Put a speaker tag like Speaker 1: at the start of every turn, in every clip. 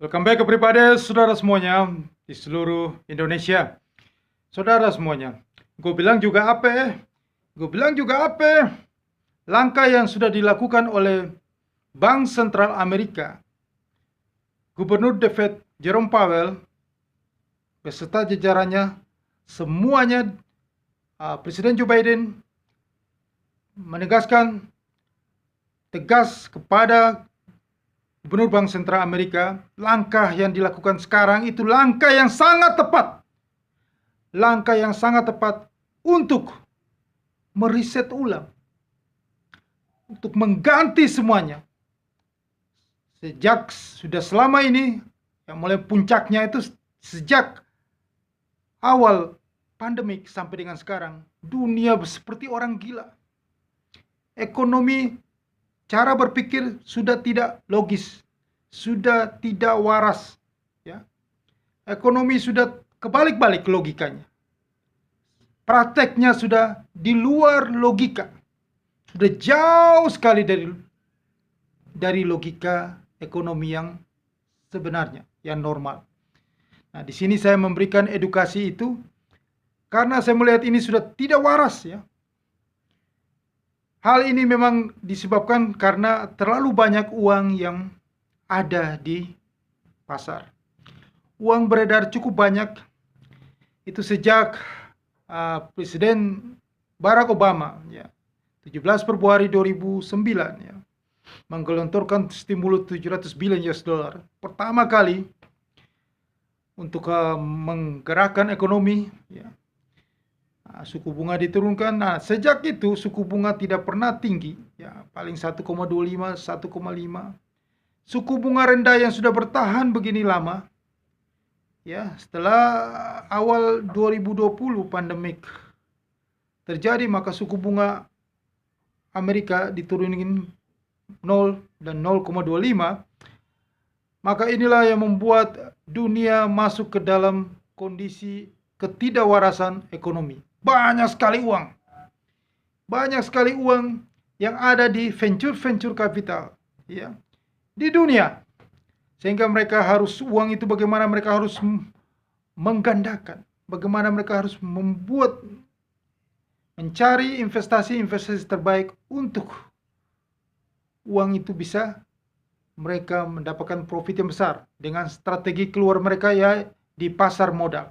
Speaker 1: Welcome back everybody, saudara semuanya di seluruh Indonesia. Saudara semuanya, gue bilang juga apa? Gue bilang juga apa? Langkah yang sudah dilakukan oleh Bank Sentral Amerika, Gubernur The Fed Jerome Powell, beserta jajarannya, semuanya Presiden Joe Biden menegaskan tegas kepada Gubernur Bank Sentral Amerika, langkah yang dilakukan sekarang itu langkah yang sangat tepat. Langkah yang sangat tepat untuk meriset ulang, untuk mengganti semuanya. Sejak sudah selama ini, yang mulai puncaknya itu sejak awal pandemik sampai dengan sekarang, dunia seperti orang gila. Ekonomi, cara berpikir sudah tidak logis, sudah tidak waras. Ya. Ekonomi sudah kebalik-balik logikanya. Prakteknya sudah di luar logika. Sudah jauh sekali dari logika ekonomi yang sebenarnya, yang normal. Nah, di sini saya memberikan edukasi itu karena saya melihat ini sudah tidak waras ya. Hal ini memang disebabkan karena terlalu banyak uang yang ada di pasar. Uang beredar cukup banyak. Itu sejak Presiden Barack Obama ya, 17 Februari 2009 ya, menggelontorkan stimulus 700 billion US dollar. Pertama kali untuk menggerakkan ekonomi ya. Suku bunga diturunkan. Nah, sejak itu suku bunga tidak pernah tinggi, ya, paling 1,25, 1,5. Suku bunga rendah yang sudah bertahan begini lama, ya, setelah awal 2020 pandemik terjadi, maka suku bunga Amerika diturunin 0 dan 0,25. Maka inilah yang membuat dunia masuk ke dalam kondisi ketidakwarasan ekonomi. Banyak sekali uang. Banyak sekali uang yang ada di venture capital ya, di dunia. Sehingga mereka harus, uang itu bagaimana mereka harus menggandakan. Bagaimana mereka harus mencari investasi terbaik untuk uang itu bisa mereka mendapatkan profit yang besar dengan strategi keluar mereka ya di pasar modal.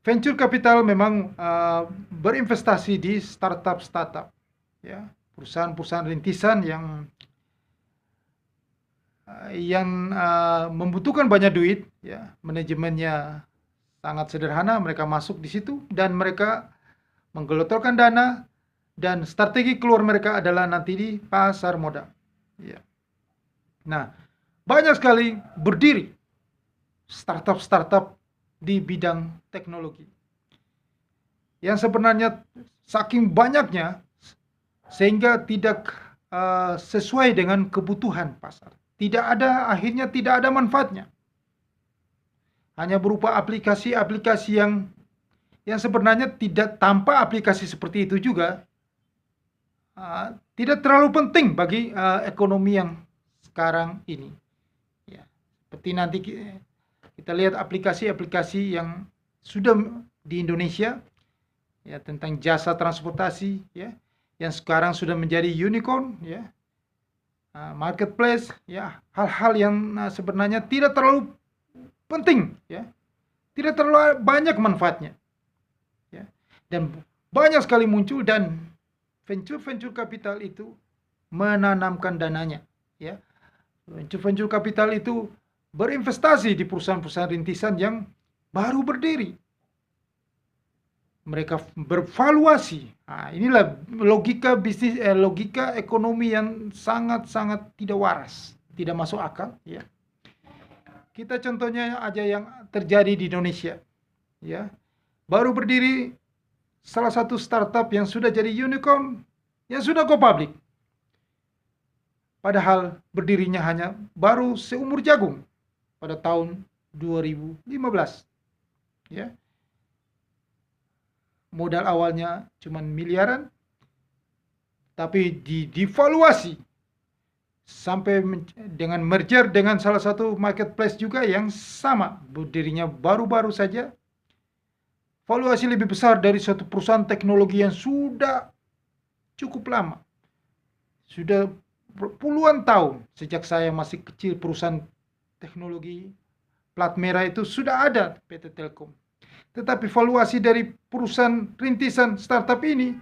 Speaker 1: Venture capital memang berinvestasi di startup ya, perusahaan-perusahaan rintisan yang membutuhkan banyak duit ya, manajemennya sangat sederhana, mereka masuk di situ dan mereka menggelontorkan dana dan strategi keluar mereka adalah nanti di pasar modal ya. Nah, banyak sekali berdiri startup di bidang teknologi yang sebenarnya saking banyaknya sehingga tidak sesuai dengan kebutuhan pasar. Akhirnya tidak ada manfaatnya. Hanya berupa aplikasi-aplikasi yang sebenarnya tidak, tanpa aplikasi seperti itu juga tidak terlalu penting bagi ekonomi yang sekarang ini. Ya, seperti nanti kita lihat aplikasi-aplikasi yang sudah di Indonesia ya, tentang jasa transportasi ya, yang sekarang sudah menjadi unicorn ya, marketplace ya, hal-hal yang sebenarnya tidak terlalu penting ya, tidak terlalu banyak manfaatnya ya, dan banyak sekali muncul dan venture capital itu menanamkan dananya ya. Venture capital itu berinvestasi di perusahaan-perusahaan rintisan yang baru berdiri. Mereka bervaluasi. Nah, inilah logika bisnis, logika ekonomi yang sangat-sangat tidak waras, tidak masuk akal. Ya. Kita contohnya aja yang terjadi di Indonesia. Ya, baru berdiri salah satu startup yang sudah jadi unicorn, yang sudah go public. Padahal berdirinya hanya baru seumur jagung pada tahun 2015. Ya. Modal awalnya cuma miliaran, tapi divaluasi sampai dengan merger dengan salah satu marketplace juga yang sama, berdirinya baru-baru saja, valuasi lebih besar dari suatu perusahaan teknologi yang sudah cukup lama. Sudah puluhan tahun sejak saya masih kecil, perusahaan teknologi plat merah itu sudah ada PT Telkom. Tetapi valuasi dari perusahaan rintisan startup ini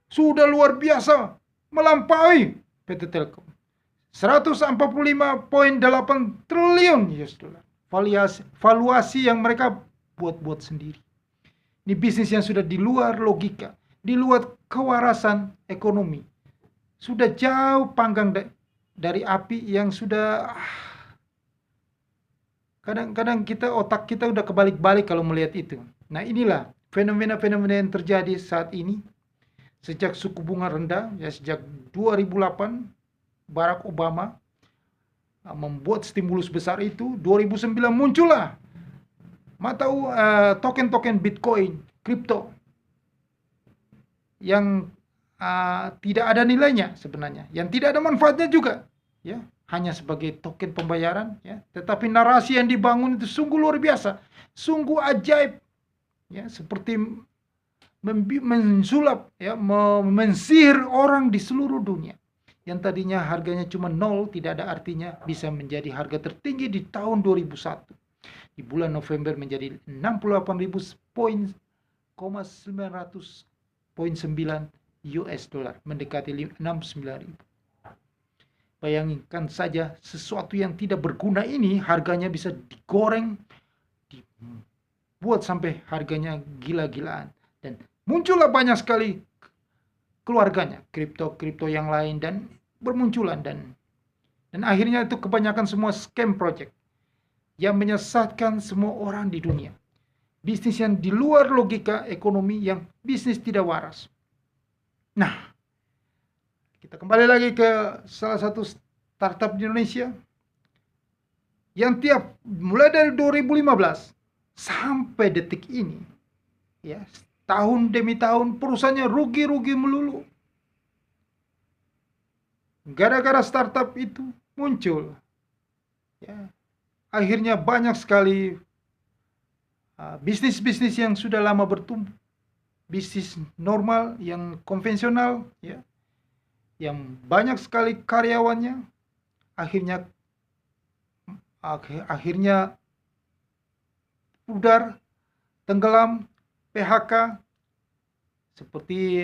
Speaker 1: sudah luar biasa, melampaui PT Telkom. 145,8 triliun US dollar. Valuasi yang mereka buat-buat sendiri. Ini bisnis yang sudah di luar logika, di luar kewarasan ekonomi. Sudah jauh panggang dari api yang sudah kadang-kadang otak kita udah kebalik-balik kalau melihat itu. Nah, inilah fenomena-fenomena yang terjadi saat ini. Sejak suku bunga rendah, ya sejak 2008, Barack Obama membuat stimulus besar itu. 2009 muncullah token-token Bitcoin, kripto yang tidak ada nilainya sebenarnya, yang tidak ada manfaatnya juga, ya, hanya sebagai token pembayaran, ya. Tetapi narasi yang dibangun itu sungguh luar biasa, sungguh ajaib, ya, seperti mensulap, ya, mensihir orang di seluruh dunia. Yang tadinya harganya cuma 0, tidak ada artinya, bisa menjadi harga tertinggi di tahun 2001. Di bulan November menjadi 68.900,9 US dollar, mendekati 69.000. Bayangkan saja, sesuatu yang tidak berguna ini harganya bisa digoreng, dibuat sampai harganya gila-gilaan, dan muncullah banyak sekali keluarganya, kripto yang lain, dan bermunculan, dan akhirnya itu kebanyakan semua scam project yang menyesatkan semua orang di dunia. Bisnis yang di luar logika ekonomi, yang bisnis tidak waras. Nah, kita kembali lagi ke salah satu startup di Indonesia yang mulai dari 2015 sampai detik ini, ya, tahun demi tahun perusahaannya rugi-rugi melulu. Gara-gara startup itu muncul, ya, akhirnya banyak sekali bisnis-bisnis yang sudah lama bertumbuh, bisnis normal yang konvensional, ya, yang banyak sekali karyawannya, akhirnya pudar, tenggelam, PHK, seperti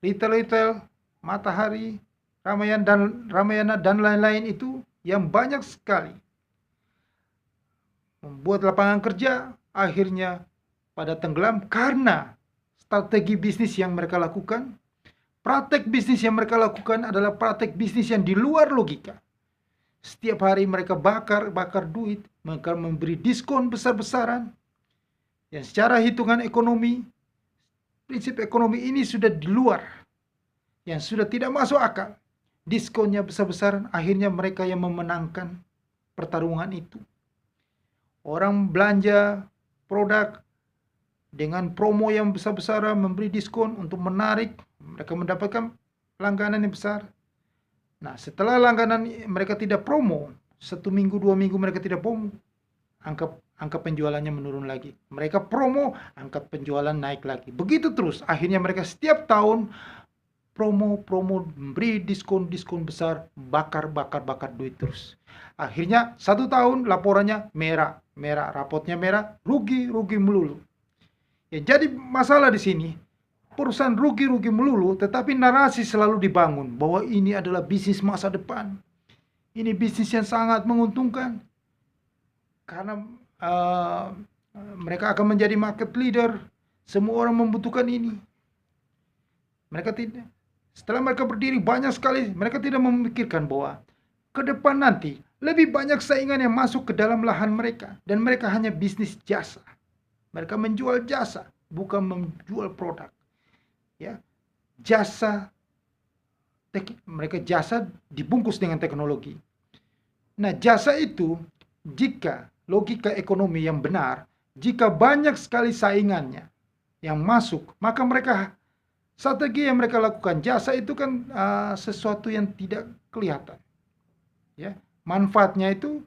Speaker 1: retail, Matahari, Ramayana dan lain-lain itu, yang banyak sekali membuat lapangan kerja akhirnya pada tenggelam karena strategi bisnis yang mereka lakukan, praktek bisnis yang mereka lakukan adalah praktek bisnis yang di luar logika. Setiap hari mereka bakar duit, mereka memberi diskon besar-besaran, yang secara hitungan ekonomi, prinsip ekonomi ini sudah di luar, yang sudah tidak masuk akal. Diskonnya besar-besaran, akhirnya mereka yang memenangkan pertarungan itu. Orang belanja produk dengan promo yang besar-besaran, memberi diskon untuk menarik, mereka mendapatkan langganan yang besar. Nah, setelah langganan mereka tidak promo, 1 minggu, 2 minggu mereka tidak promo, angka penjualannya menurun lagi. Mereka promo, angka penjualan naik lagi. Begitu terus, akhirnya mereka setiap tahun promo, memberi diskon besar, bakar duit terus. Akhirnya 1 tahun laporannya merah, rapotnya merah, rugi melulu. Ya, jadi masalah di sini, perusahaan rugi melulu, tetapi narasi selalu dibangun bahwa ini adalah bisnis masa depan. Ini bisnis yang sangat menguntungkan karena mereka akan menjadi market leader. Semua orang membutuhkan ini. Setelah mereka berdiri banyak sekali, mereka tidak memikirkan bahwa ke depan nanti lebih banyak saingan yang masuk ke dalam lahan mereka, dan mereka hanya bisnis jasa. Mereka menjual jasa, bukan menjual produk. Ya, mereka jasa dibungkus dengan teknologi. Nah, jasa itu, jika logika ekonomi yang benar, jika banyak sekali saingannya yang masuk, maka strategi yang mereka lakukan, jasa itu kan sesuatu yang tidak kelihatan. Ya, manfaatnya itu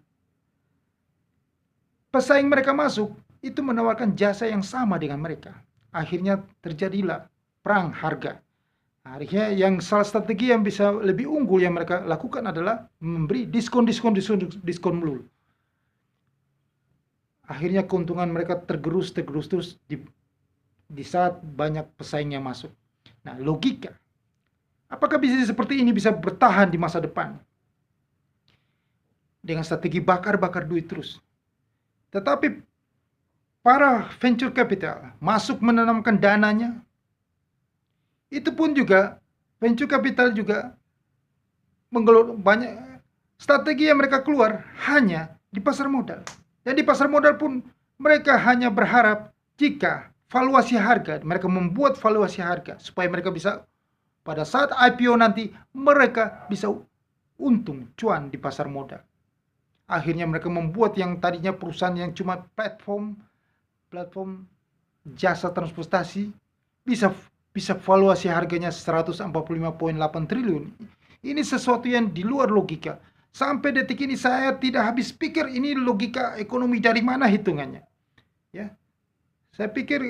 Speaker 1: pesaing mereka masuk itu menawarkan jasa yang sama dengan mereka. Akhirnya terjadilah perang harga. Akhirnya yang salah strategi yang bisa lebih unggul yang mereka lakukan adalah memberi diskon melulu. Akhirnya keuntungan mereka tergerus terus di saat banyak pesaingnya masuk. Nah, logika. Apakah bisnis seperti ini bisa bertahan di masa depan? Dengan strategi bakar-bakar duit terus. Tetapi para venture capital masuk menanamkan dananya. Itu pun juga venture capital juga menggelor banyak strategi yang mereka keluar hanya di pasar modal. Dan di pasar modal pun mereka hanya berharap jika valuasi harga, mereka membuat valuasi harga supaya mereka bisa pada saat IPO nanti mereka bisa untung cuan di pasar modal. Akhirnya mereka membuat yang tadinya perusahaan yang cuma platform jasa transportasi bisa valuasi harganya 145,8 triliun. Ini sesuatu yang di luar logika. Sampai detik ini saya tidak habis pikir ini logika ekonomi dari mana hitungannya. Ya, saya pikir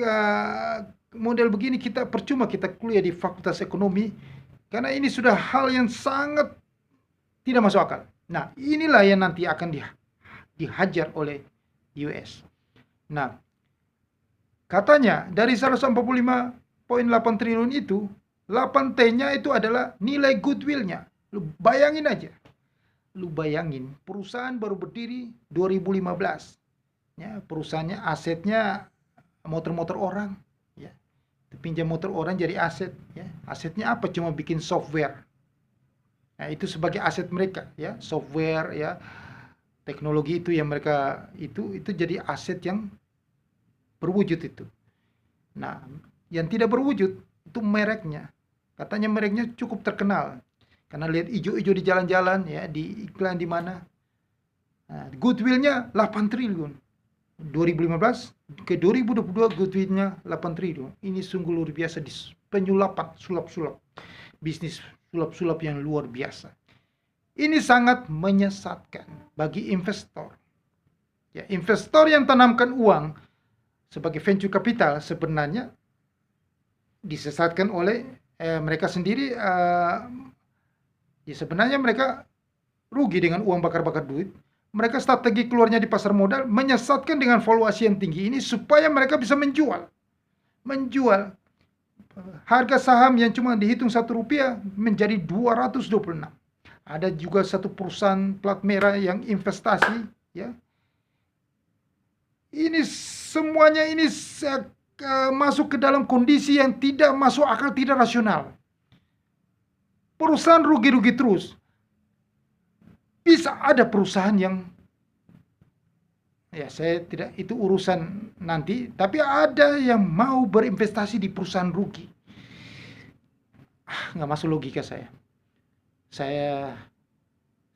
Speaker 1: model begini percuma kita kuliah di Fakultas Ekonomi karena ini sudah hal yang sangat tidak masuk akal. Nah, inilah yang nanti akan dihajar oleh US. Nah, katanya dari 145,8 triliun itu, 8T-nya itu adalah nilai goodwill-nya. Lu bayangin aja. Lu bayangin, perusahaan baru berdiri 2015. Ya, perusahaannya asetnya motor-motor orang. Ya, pinjam motor orang jadi aset. Ya, asetnya apa? Cuma bikin software. Nah, itu sebagai aset mereka, ya, software, ya, teknologi itu yang mereka itu jadi aset yang berwujud itu. Nah, yang tidak berwujud itu mereknya. Katanya mereknya cukup terkenal. Karena lihat ijo-ijo di jalan-jalan, ya, di iklan di mana. Nah, goodwill-nya 8 triliun. 2015 ke 2022 goodwill-nya 8 triliun. Ini sungguh luar biasa di penyulapan, sulap-sulap. Bisnis sulap-sulap yang luar biasa. Ini sangat menyesatkan bagi investor. Ya, investor yang tanamkan uang sebagai venture capital sebenarnya disesatkan oleh mereka sendiri. Ya, sebenarnya mereka rugi dengan uang bakar-bakar duit. Mereka strategi keluarnya di pasar modal menyesatkan dengan valuasi yang tinggi ini supaya mereka bisa menjual harga saham yang cuma dihitung Rp1 menjadi 226. Ada juga satu perusahaan plat merah yang investasi, ya. Ini semuanya ini masuk ke dalam kondisi yang tidak masuk akal, tidak rasional. Perusahaan rugi-rugi terus. Bisa ada perusahaan yang, ya, saya tidak, itu urusan nanti, tapi ada yang mau berinvestasi di perusahaan rugi. Nggak masuk logika saya. Saya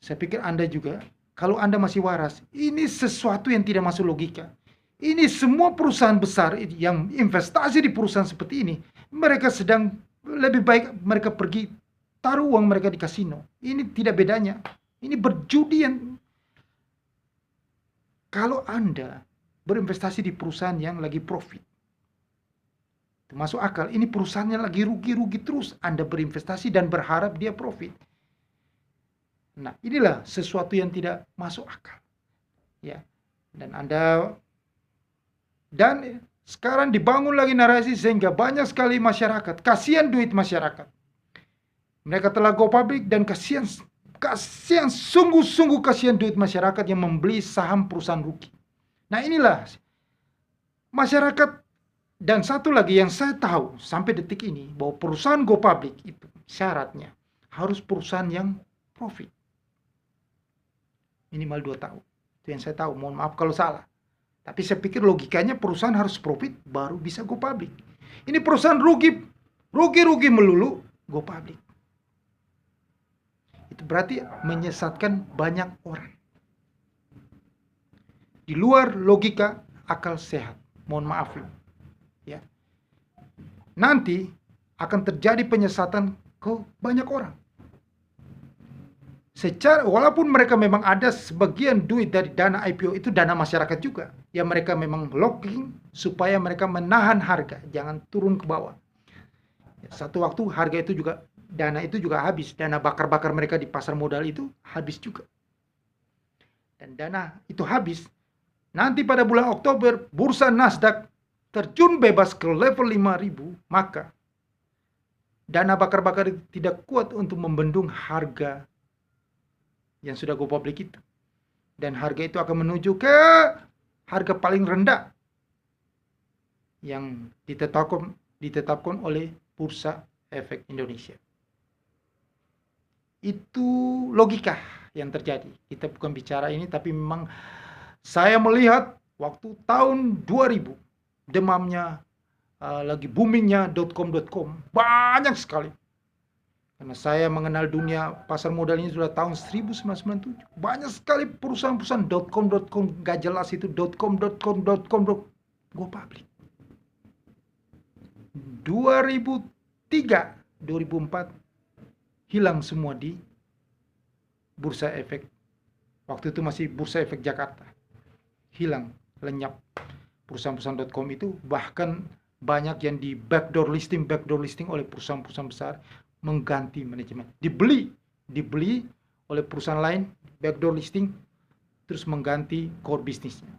Speaker 1: pikir Anda juga, kalau Anda masih waras, ini sesuatu yang tidak masuk logika. Ini semua perusahaan besar yang investasi di perusahaan seperti ini, mereka sedang lebih baik mereka pergi taruh uang mereka di kasino. Ini tidak bedanya. Ini berjudi yang. Kalau Anda berinvestasi di perusahaan yang lagi profit, masuk akal. Ini perusahaannya lagi rugi-rugi terus. Anda berinvestasi dan berharap dia profit. Nah, inilah sesuatu yang tidak masuk akal. Ya. Dan sekarang dibangun lagi narasi sehingga banyak sekali masyarakat, kasihan duit masyarakat. Mereka telah go public dan kasihan sungguh-sungguh kasihan duit masyarakat yang membeli saham perusahaan rugi. Nah, inilah masyarakat. Dan satu lagi yang saya tahu sampai detik ini, bahwa perusahaan go public itu syaratnya harus perusahaan yang profit. Minimal 2 tahun. Itu yang saya tahu, mohon maaf kalau salah. Tapi saya pikir logikanya perusahaan harus profit baru bisa go public. Ini perusahaan rugi melulu go public. Itu berarti menyesatkan banyak orang. Di luar logika akal sehat. Mohon maaf loh. Ya. Nanti akan terjadi penyesatan ke banyak orang. Walaupun mereka memang ada sebagian duit dari dana IPO itu dana masyarakat juga. Ya mereka memang locking supaya mereka menahan harga, jangan turun ke bawah. Satu waktu harga itu juga, dana itu juga habis. Dana bakar-bakar mereka di pasar modal itu habis juga. Dan dana itu habis. Nanti pada bulan Oktober, bursa Nasdaq terjun bebas ke level 5.000, maka dana bakar-bakar itu tidak kuat untuk membendung harga yang sudah go public itu. Dan harga itu akan menuju ke harga paling rendah yang ditetapkan oleh Bursa Efek Indonesia. Itu logika yang terjadi. Kita bukan bicara ini, tapi memang saya melihat waktu tahun 2000, demamnya lagi boomingnya .com banyak sekali. Karena saya mengenal dunia pasar modal ini sudah tahun 1997. Banyak sekali perusahaan-perusahaan .com gak jelas itu, .com go public. 2003, 2004 hilang semua di Bursa Efek. Waktu itu masih Bursa Efek Jakarta. Hilang, lenyap. Perusahaan-perusahaan .com itu bahkan banyak yang di backdoor listing oleh perusahaan-perusahaan besar, mengganti manajemen. Dibeli oleh perusahaan lain, backdoor listing, terus mengganti core bisnisnya.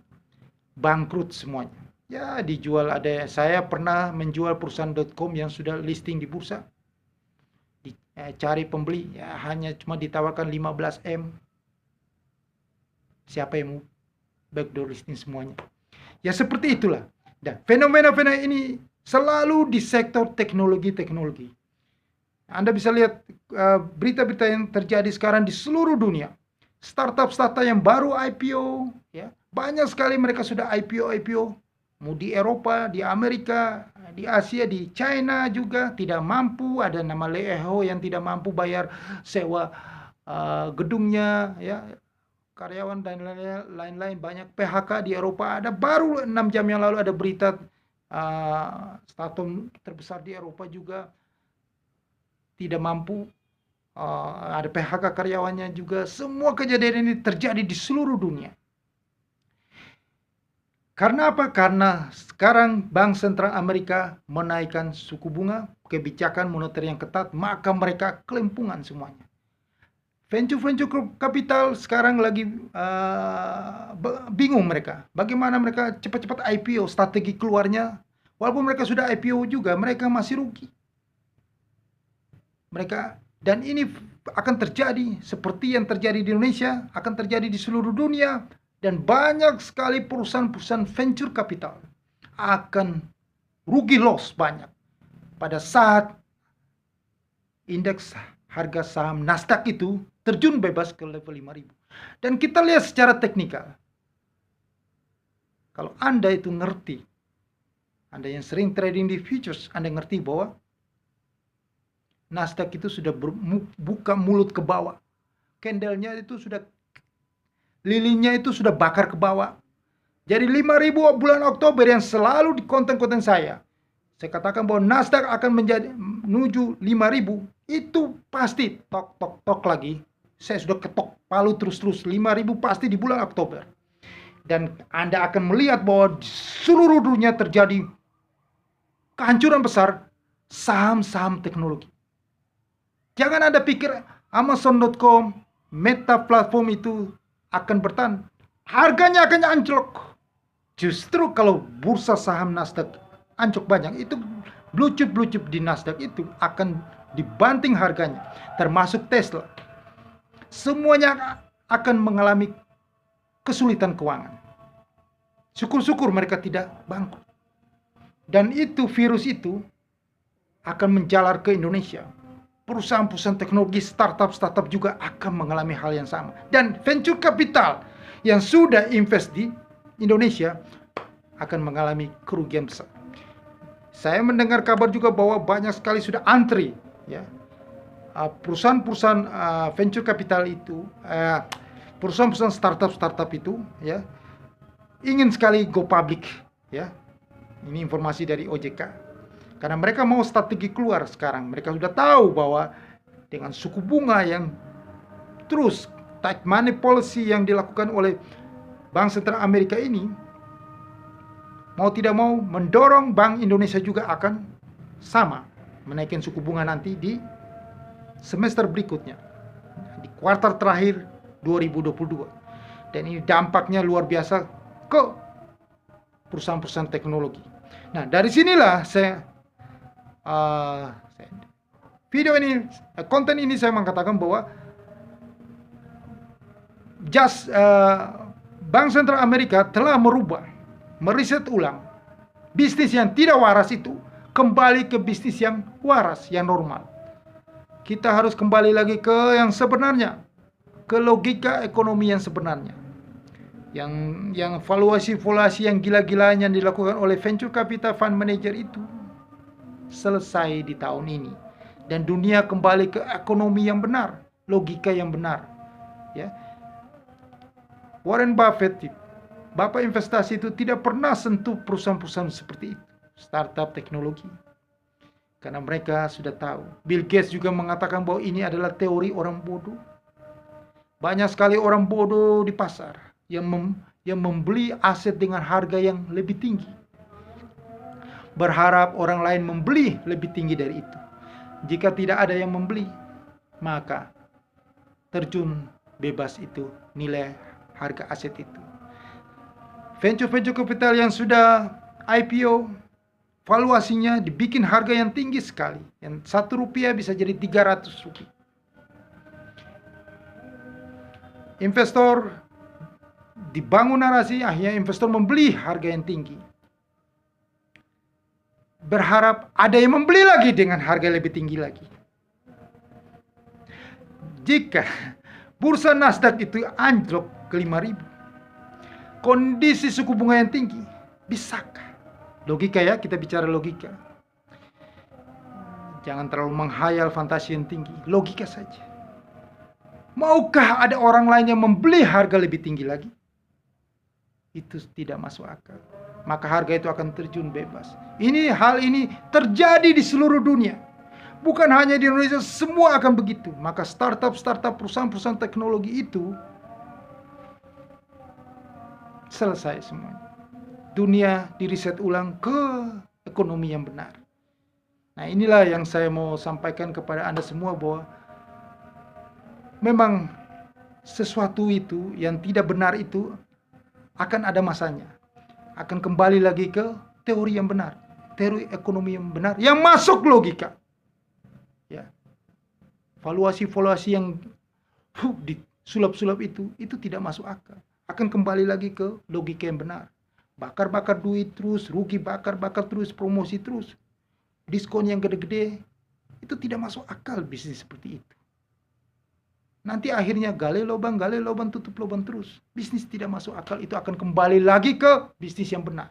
Speaker 1: Bangkrut semuanya. Ya dijual, saya pernah menjual perusahaan .com yang sudah listing di bursa. Cari pembeli, ya hanya cuma ditawarkan 15 M. Siapa yang mau backdoor listing semuanya? Ya seperti itulah. Dan fenomena-fenomena ini selalu di sektor teknologi. Anda bisa lihat berita-berita yang terjadi sekarang di seluruh dunia. Startup yang baru IPO, ya banyak sekali mereka sudah IPO. Mau di Eropa, di Amerika, di Asia, di China juga tidak mampu. Ada nama Leeho yang tidak mampu bayar sewa gedungnya, ya karyawan dan lain-lain. Banyak PHK di Eropa. Ada baru 6 jam yang lalu ada berita startup terbesar di Eropa juga tidak mampu, ada PHK karyawannya juga. Semua kejadian ini terjadi di seluruh dunia. Karena apa? Karena sekarang Bank Sentral Amerika menaikkan suku bunga, kebijakan moneter yang ketat, maka mereka kelimpungan semuanya. Venture capital sekarang lagi bingung mereka. Bagaimana mereka cepat-cepat IPO, strategi keluarnya. Walaupun mereka sudah IPO juga, mereka masih rugi. Dan ini akan terjadi seperti yang terjadi di Indonesia, akan terjadi di seluruh dunia, dan banyak sekali perusahaan-perusahaan venture capital akan rugi loss banyak pada saat indeks harga saham Nasdaq itu terjun bebas ke level 5.000. Dan kita lihat secara teknikal, kalau Anda itu ngerti, Anda yang sering trading di futures, Anda ngerti bahwa Nasdaq itu sudah buka mulut ke bawah. Candlenya itu sudah, lilinnya itu sudah bakar ke bawah. Jadi 5.000 bulan Oktober yang selalu di konten-konten saya katakan bahwa Nasdaq akan menuju 5.000. Itu pasti tok lagi. Saya sudah ketok palu terus-terus. 5.000 pasti di bulan Oktober. Dan Anda akan melihat bahwa di seluruh dunia terjadi kehancuran besar saham-saham teknologi. Jangan Anda pikir Amazon.com, Meta platform itu akan bertahan. Harganya akan anjlok. Justru kalau bursa saham Nasdaq anjlok banyak, itu blue chip di Nasdaq itu akan dibanting harganya. Termasuk Tesla. Semuanya akan mengalami kesulitan keuangan. Syukur-syukur mereka tidak bangkrut. Dan itu virus itu akan menjalar ke Indonesia. Perusahaan-perusahaan teknologi, startup juga akan mengalami hal yang sama. Dan venture capital yang sudah invest di Indonesia akan mengalami kerugian besar. Saya mendengar kabar juga bahwa banyak sekali sudah antri, ya, perusahaan-perusahaan venture capital itu, perusahaan-perusahaan startup itu, ya, ingin sekali go public, ya. Ini informasi dari OJK. Karena mereka mau strategi keluar sekarang. Mereka sudah tahu bahwa dengan suku bunga yang terus tight money policy yang dilakukan oleh Bank Sentral Amerika ini, mau tidak mau mendorong Bank Indonesia juga akan sama menaikkan suku bunga nanti di semester berikutnya, di kuartal terakhir 2022. Dan ini dampaknya luar biasa ke perusahaan-perusahaan teknologi. Nah, dari sinilah konten ini saya mengatakan bahwa Bank Sentral Amerika telah meriset ulang bisnis yang tidak waras itu kembali ke bisnis yang waras, yang normal. Kita harus kembali lagi ke yang sebenarnya, ke logika ekonomi yang sebenarnya. Yang valuasi yang gila-gilaan yang dilakukan oleh venture capital fund manager itu selesai di tahun ini, dan dunia kembali ke ekonomi yang benar, logika yang benar. Ya, Warren Buffett, bapak investasi itu tidak pernah sentuh perusahaan-perusahaan seperti itu, startup teknologi, karena mereka sudah tahu. Bill Gates juga mengatakan bahwa ini adalah teori orang bodoh. Banyak sekali orang bodoh di pasar yang membeli aset dengan harga yang lebih tinggi, berharap orang lain membeli lebih tinggi dari itu. Jika tidak ada yang membeli, maka terjun bebas itu nilai harga aset itu. Venture capital yang sudah IPO, valuasinya dibikin harga yang tinggi sekali, yang 1 rupiah bisa jadi 300 rupiah. Investor dibangun narasi, akhirnya investor membeli harga yang tinggi, berharap ada yang membeli lagi dengan harga lebih tinggi lagi. Jika bursa Nasdaq itu anjlok ke 5.000, kondisi suku bunga yang tinggi, bisakah? Logika ya, kita bicara logika. Jangan terlalu menghayal fantasi yang tinggi, logika saja. Maukah ada orang lain yang membeli harga lebih tinggi lagi? Itu tidak masuk akal. Maka harga itu akan terjun bebas. Hal ini terjadi di seluruh dunia. Bukan hanya di Indonesia, semua akan begitu. Maka startup, perusahaan-perusahaan teknologi itu selesai semuanya. Dunia diriset ulang ke ekonomi yang benar. Nah, inilah yang saya mau sampaikan kepada Anda semua, bahwa memang sesuatu itu yang tidak benar itu akan ada masanya. Akan kembali lagi ke teori yang benar, teori ekonomi yang benar, yang masuk logika. Ya. Valuasi yang disulap-sulap itu tidak masuk akal. Akan kembali lagi ke logika yang benar. Bakar-bakar duit terus, rugi bakar-bakar terus, promosi terus, diskon yang gede-gede, itu tidak masuk akal bisnis seperti itu. Nanti akhirnya gali lubang, tutup lubang terus. Bisnis tidak masuk akal, itu akan kembali lagi ke bisnis yang benar.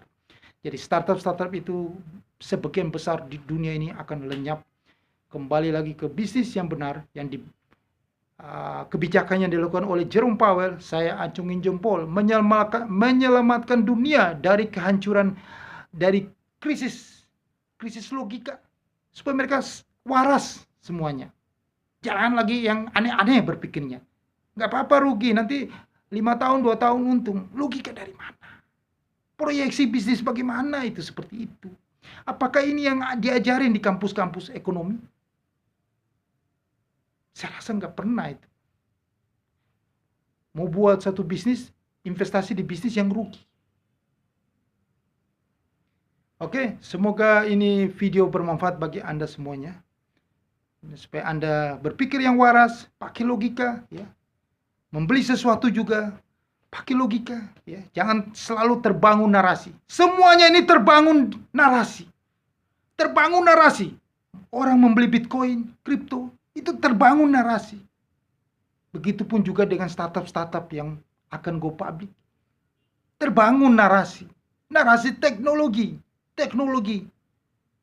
Speaker 1: Jadi startup itu sebagian besar di dunia ini akan lenyap. Kembali lagi ke bisnis yang benar, yang kebijakan yang dilakukan oleh Jerome Powell, saya acungin jempol, menyelamatkan dunia dari kehancuran, dari krisis logika, supaya mereka waras semuanya. Jangan lagi yang aneh-aneh berpikirnya. Nggak apa-apa rugi, nanti 5 tahun, 2 tahun untung. Logika dari mana? Proyeksi bisnis bagaimana itu seperti itu? Apakah ini yang diajarin di kampus-kampus ekonomi? Saya rasa nggak pernah itu. Mau buat satu bisnis, investasi di bisnis yang rugi. Oke, semoga ini video bermanfaat bagi Anda semuanya. Supaya Anda berpikir yang waras, pakai logika, ya. Membeli sesuatu juga pakai logika, ya. Jangan selalu terbangun narasi. Semuanya ini terbangun narasi. Orang membeli Bitcoin, kripto, itu terbangun narasi. Begitupun juga dengan startup yang akan go public. Terbangun narasi teknologi.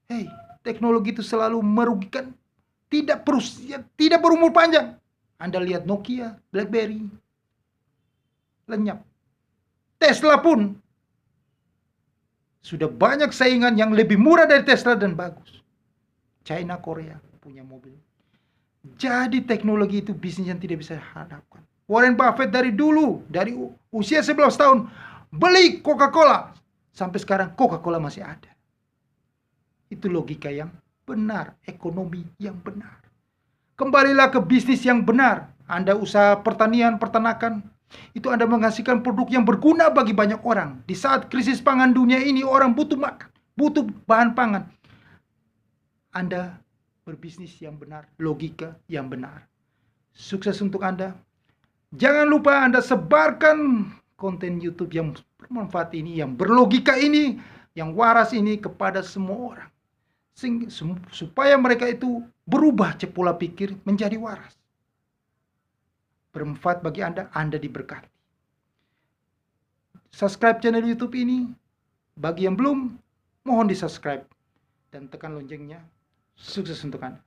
Speaker 1: Hey, teknologi itu selalu merugikan. Tidak berumur panjang. Anda lihat Nokia, BlackBerry, lenyap. Tesla pun sudah banyak saingan yang lebih murah dari Tesla dan bagus. China, Korea punya mobil. Jadi teknologi itu bisnis yang tidak bisa hadapkan. Warren Buffett dari dulu, dari usia 11 tahun, beli Coca-Cola. Sampai sekarang Coca-Cola masih ada. Itu logika yang benar, ekonomi yang benar. Kembalilah ke bisnis yang benar. Anda usaha pertanian, peternakan, itu Anda menghasilkan produk yang berguna bagi banyak orang. Di saat krisis pangan dunia ini, orang butuh makan, butuh bahan pangan. Anda berbisnis yang benar, logika yang benar. Sukses untuk Anda. Jangan lupa Anda sebarkan konten YouTube yang bermanfaat ini, yang berlogika ini, yang waras ini kepada semua orang. Supaya mereka itu berubah pola pikir menjadi waras. Bermanfaat bagi Anda, Anda diberkati. Subscribe channel YouTube ini. Bagi yang belum, mohon di subscribe dan tekan loncengnya. Sukses untuk Anda.